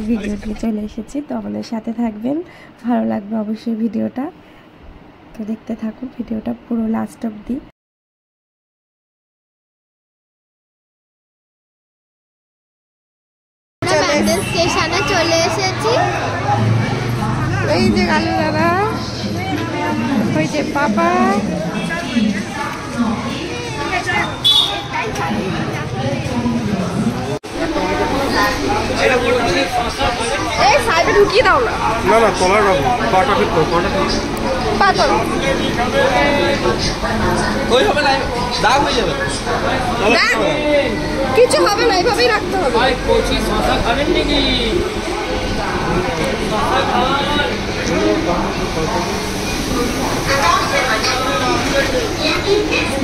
ভিডিওটি চলে এসেছি, তো আমাদের সাথে থাকবেন, ভালো লাগবে অবশ্যই ভিডিওটা। তো দেখতে থাকুন ভিডিওটা পুরো লাস্ট অবধি। স্টেশনে চলে এসেছি। এই যে কালু দাদা, ওই যে পাপা, এই সাইডে ঢুকিয়ে দাও না। না না তলায় রাখো, পাটা ঠিক করো, পাটা ঠিক পাতল কই হবে না, দাগ হয়ে যাবে। কিছু হবে না, এইভাবেই রাখতে হবে। ভাই কোচি শশা খাবেন নাকি?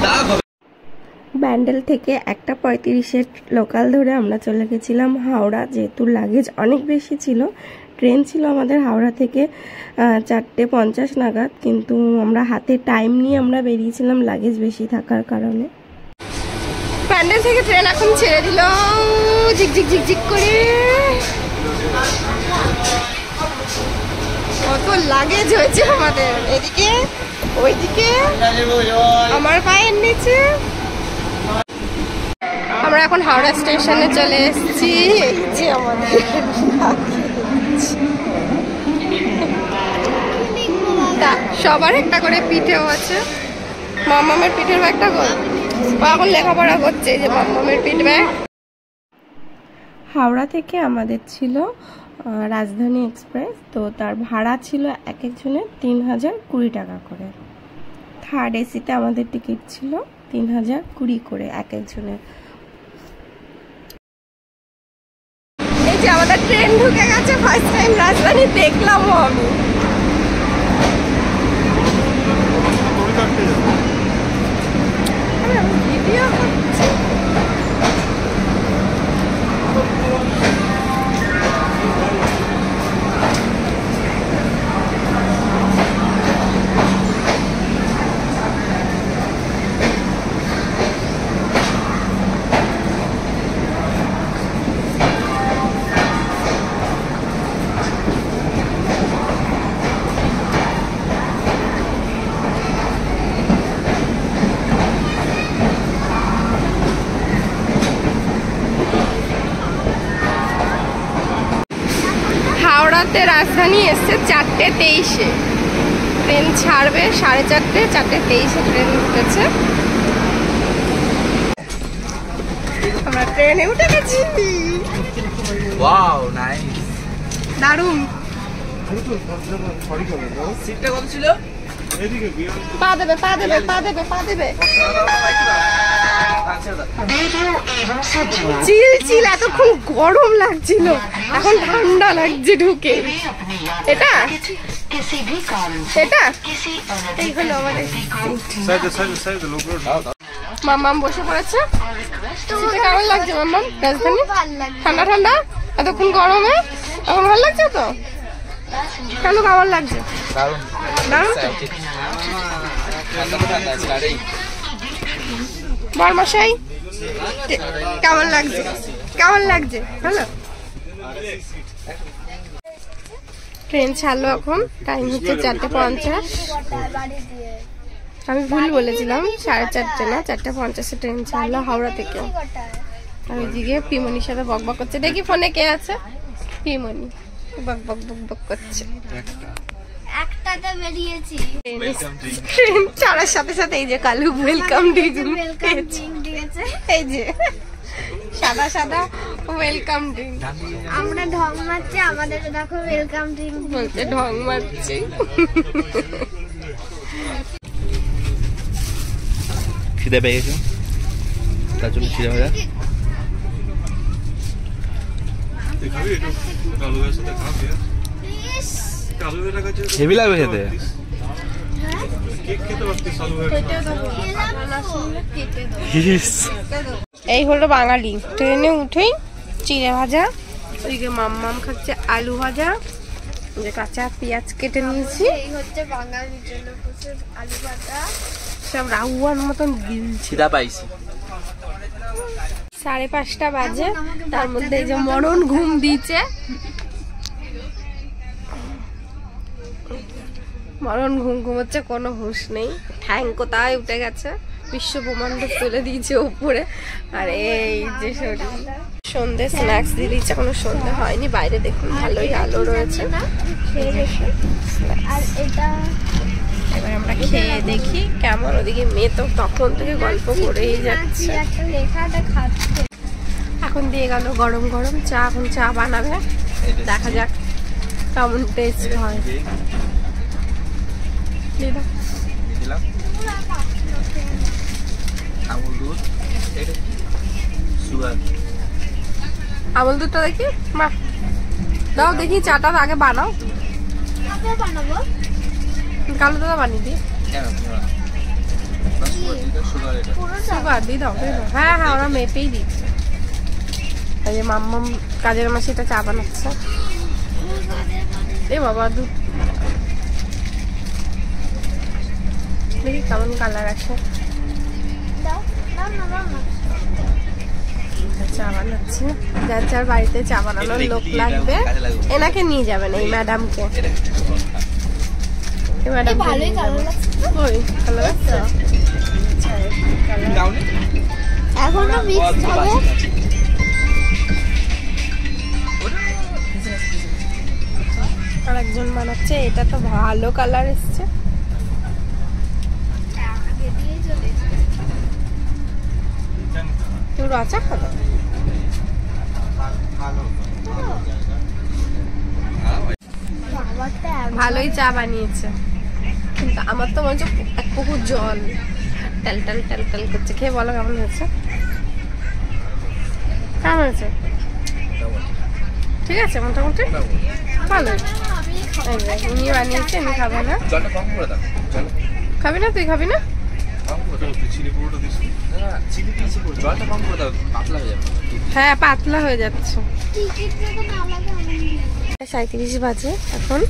দাগ হবে। ব্যান্ডেল থেকে 1:35 লোকাল ধরে আমরা চলে গেছিলাম হাওড়া। যেহেতু লাগেজ অনেক বেশি ছিল, ট্রেন ছিল আমাদের হাওড়া থেকে 4:50 নাগাদ, কিন্তু আমরা হাতে টাইম নিয়ে আমরা বেরিয়েছিলাম লাগেজ বেশি থাকার কারণে। ব্যান্ডেল থেকে ট্রেন এখন ছেড়ে দিল ঝিকঝিক ঝিকঝিক করে। কত লাগেজ হয়েছে আমাদের, এদিকে ওইদিকে, আমার পায়ের নিচে। আমরা এখন হাওড়া স্টেশনে চলে এসেছি। এই যে আমাদের সবার একটা করে পিঠেও আছে। মামামের পিঠের ব্যাগটা কর, এখন লেখাপড়া করছে। এই যে মামামের পিঠ ব্যাগ। হাওড়া থেকে আমাদের ছিল রাজধানী এক্সপ্রেস, তো তার ভাড়া ছিল এক একজনের 3020 টাকা করে। থার্ড এসিতে আমাদের টিকিট ছিল 3020 করে এক একজনের। এই যে আমাদের ট্রেন ঢুকে গেছে, ফার্স্ট টাইম রাজধানী দেখলামও আমি। ভিডিও করছি। হাওড়াতে রাজধানী এসছে 4:23-এ, ট্রেন ছাড়বে 4:30, 4:23-এ ট্রেন উঠেছে। আমরা ট্রেনে উঠে গেছি। ওয়াও নাইস, দারুণ। সিটটা কত ছিল? পা দেবে, পা দেবে, পা দেবে, পা দেবে। চিল চিল, এতক্ষণ গরম লাগছিল, এখন ঠান্ডা লাগছে ঢুকে। এটা এটা এই হলো আমাদের। মাম্মাম বসে পড়েছে। কেমন লাগছে মাম্মাম রাজধানী? ঠান্ডা ঠান্ডা, এতক্ষণ গরমে এখন ভালো লাগছে তো? কেন কেমন লাগছে? দারুণ দারুণ। বরমশাই কেমন লাগছে? কেমন লাগছে? ভালো। ট্রেন ছাড়লো, এখন টাইম হচ্ছে 4:50। আমি ভুল বলেছিলাম, 4:30 না, 4:50-এ ট্রেন ছাড়লো হাওড়া থেকে। আমি দিকে পিমনির সাথে বক বক করছে। দেখি ফোনে কে আছে। পিমনি বক বক বক বক করছে। একটাতে বেরিয়েছি। ট্রেন ছাড়ার সাথে সাথে এই যে কালু ওয়েলকাম ড্রিঙ্ক, এই যে সাদা সাদা ওয়েলকাম ড্রিঙ্ক। আমরা ঢং মারছি, আমাদের দেখো ওয়েলকাম ড্রিঙ্ক বলতে ঢং মারছি। খিদে পেয়ে গেছে, তার জন্য খিদে হয়ে যায়। হেভি লাগবে খেতে। এই হলো বাঙালি। ট্রেনে উঠেই চিড়ে ভাজা, ওইদিকে মাম্মাম খাচ্ছে আলু ভাজা, যে কাঁচা পেঁয়াজ কেটে নিয়েছি, এই হচ্ছে বাঙালির জন্য প্রচুর আলু ভাজা। সব রাহুয়ার মতন গিলছি। খিদা পাইছি। 5:30 বাজে, তার মধ্যে এই যে মরণ ঘুম দিয়েছে, মরণ ঘুমোচ্ছে, কোনো হুঁশ নেই। ঠ্যাং কোথায় উঠে গেছে, বিশ্ব ব্রহ্মাণ্ড তুলে দিয়েছে উপরে। আর এই যে শরীর, সন্ধে স্ন্যাক্স দিয়ে দিচ্ছে, কোনো সন্ধে হয়নি। বাইরে দেখুন ভালোই আলো রয়েছে। আর এটা এবার আমরা খেয়ে দেখি কেমন। ওদিকে মেয়ে তো তখন থেকে গল্প করেই যাচ্ছে। একটা লেখাটা খাচ্ছে। এখন দিয়ে গেল গরম গরম চা, এখন চা বানাবে, দেখা যাক কেমন টেস্ট হয়। দিলাম আমুল দুধ, সুগার। আমুল দুধটা দেখি মা দাও, দেখি চাটা আগে বানাও। আমরা বানাবো। কালো দাদা বানিয়ে দিই, সুগার দিয়ে দাও। হ্যাঁ হ্যাঁ, ওরা মেপেই দিচ্ছে। এই যে মাম্মাম কাজের মাসিটা চা বানাচ্ছে। এ বাবা, দুধ দেখি কেমন কালার আছে। দাও না না না, চা বানাচ্ছে। যার যার বাড়িতে চা বানানোর লোক লাগবে এনাকে নিয়ে যাবেন, এই ম্যাডামকে। এই ম্যাডাম ভালোই কালার লাগছে। ওই কালার লাগছে। এখনো মিক্স হবে। আর একজন বানাচ্ছে, এটা তো ভালো কালার এসছে। তুই রচা খাবে? ভালোই চা বানিয়েছে, কিন্তু আমার তো মনে হচ্ছে এক পুকুর জল টাল টাল টাল টাল করছে। খেয়ে বলো কেমন হয়েছে? কেমন হয়েছে? ঠিক আছে, মোটামুটি ভালো। উনি বানিয়েছে, আমি খাবো না। খাবি না? তুই খাবি না? হ্যাঁ, পাতলা হয়ে যাচ্ছে। 37 বাজে এখন।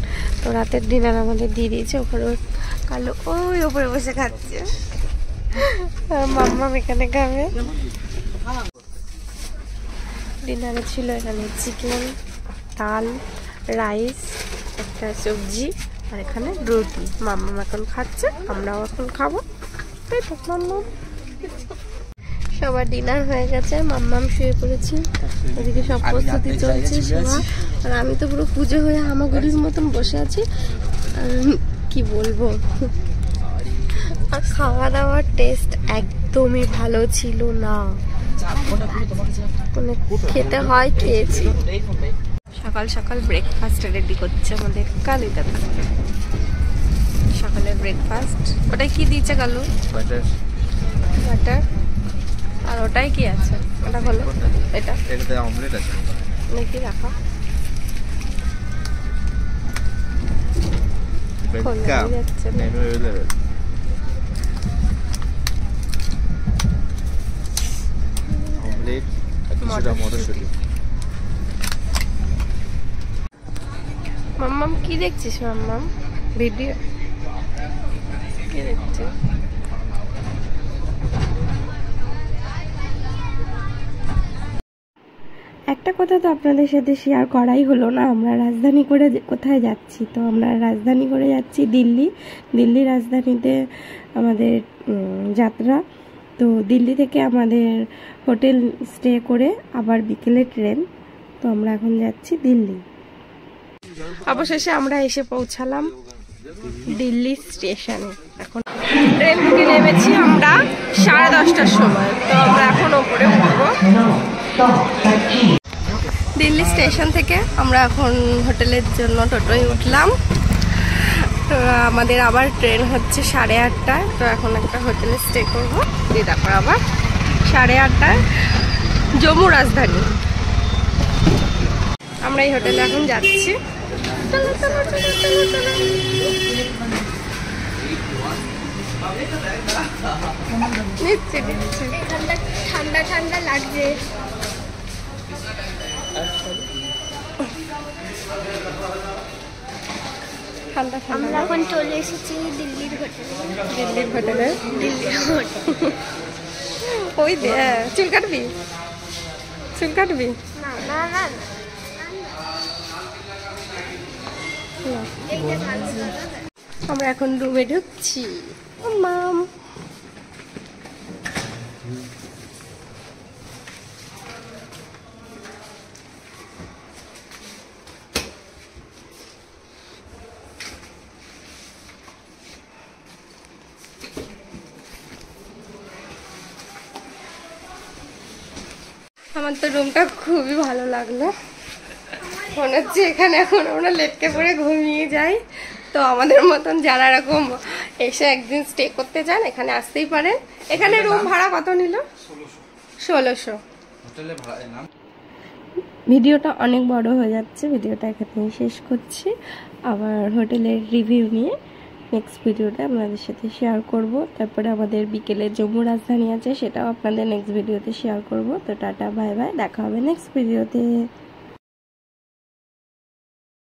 তো রাতের ডিনার আমাদের দিয়ে দিয়েছে। ওপরে কালো ওই ওপরে বসে খাচ্ছে, মাম্মা এখানে খাবে। ডিনারে ছিল এখানে চিকেন, ডাল, রাইস, একটা সবজি, আর এখানে রুটি। মাম্মা এখন খাচ্ছে, আমরাও এখন খাবো। তাই তো মাম্মা? সবার ডিনার হয়ে গেছে, মাম্মাম শুয়ে পড়েছি। ওদিকে সব প্রস্তুতি চলছে, আর আমি তো পুরো পুজো হয়ে হামাগুড়ির মতন বসে আছি। কি বলবো, আর খাওয়া দাওয়ার টেস্ট একদমই ভালো ছিল না। মানে খেতে হয়, খেয়েছি। সকাল সকাল ব্রেকফাস্ট রেডি করছে আমাদের কালু দাদা। সকালের ব্রেকফাস্ট, ওটাই কি দিয়েছে কালু? বাটার। আর ওটাই কি আছে? ওটা হলো এটা, এটাতে অমলেট আছে নাকি? রাখা যাচ্ছে না। অমলেট, কিছুটা মটরশুঁটি। মাম্মাম কি দেখছিস? মাম্মাম ভিডিও কি দেখছিস? একটা কথা তো আপনাদের সাথে শেয়ার করাই হলো না, আমরা রাজধানী করে কোথায় যাচ্ছি। তো আমরা রাজধানী করে যাচ্ছি দিল্লি। দিল্লি রাজধানীতে আমাদের যাত্রা। তো দিল্লি থেকে আমাদের হোটেল স্টে করে আবার বিকেলে ট্রেন। তো আমরা এখন যাচ্ছি দিল্লি। অবশেষে আমরা এসে পৌঁছালাম দিল্লি স্টেশনে। এখন ট্রেন থেকে নেমেছি আমরা 10:30টার সময়। তো আমরা এখন ওপরে উঠবো। দিল্লি স্টেশন থেকে আমরা এখন হোটেলের জন্য টোটোয় উঠলাম। তো আমাদের আবার ট্রেন হচ্ছে 8:30টায়। তো এখন একটা হোটেলে স্টে করবো, দিয়ে তারপর আবার 8:30টায় জম্মু রাজধানী। আমরা এই হোটেলে এখন যাচ্ছি। ঠান্ডা ঠান্ডা লাগছে। ঠান্ডা আমরা ঠান্ডা। এখন চলে এসেছি দিল্লির হোটেলে। দিল্লির হোটেলে। দিল্লির হোটেল ওই চুল কাটবি, চুল কাটবি। না না না না। এইটা ভালো দাদা। আমরা এখন রুমে ঢুকছি। মাম আমার তো রুমটা খুবই ভালো লাগলো। মনে হচ্ছে এখানে এখন আমরা লেটকে পড়ে ঘুমিয়ে যাই। তো আমাদের মতন যারা এরকম এসে একদিন স্টে করতে চান এখানে আসতেই পারেন। এখানে রুম ভাড়া কত নিল? 1600। হোটেলে ভাড়া নাম। ভিডিওটা অনেক বড় হয়ে যাচ্ছে, ভিডিওটা এখানেই শেষ করছি। আবার হোটেলের রিভিউ নিয়ে নেক্সট ভিডিওটা আপনাদের সাথে শেয়ার করব। তারপরে আমাদের বিকেলে জম্মু রাজধানী আছে, সেটাও আপনাদের নেক্সট ভিডিওতে শেয়ার করব। তো টাটা বাই বাই, দেখা হবে নেক্সট ভিডিওতে।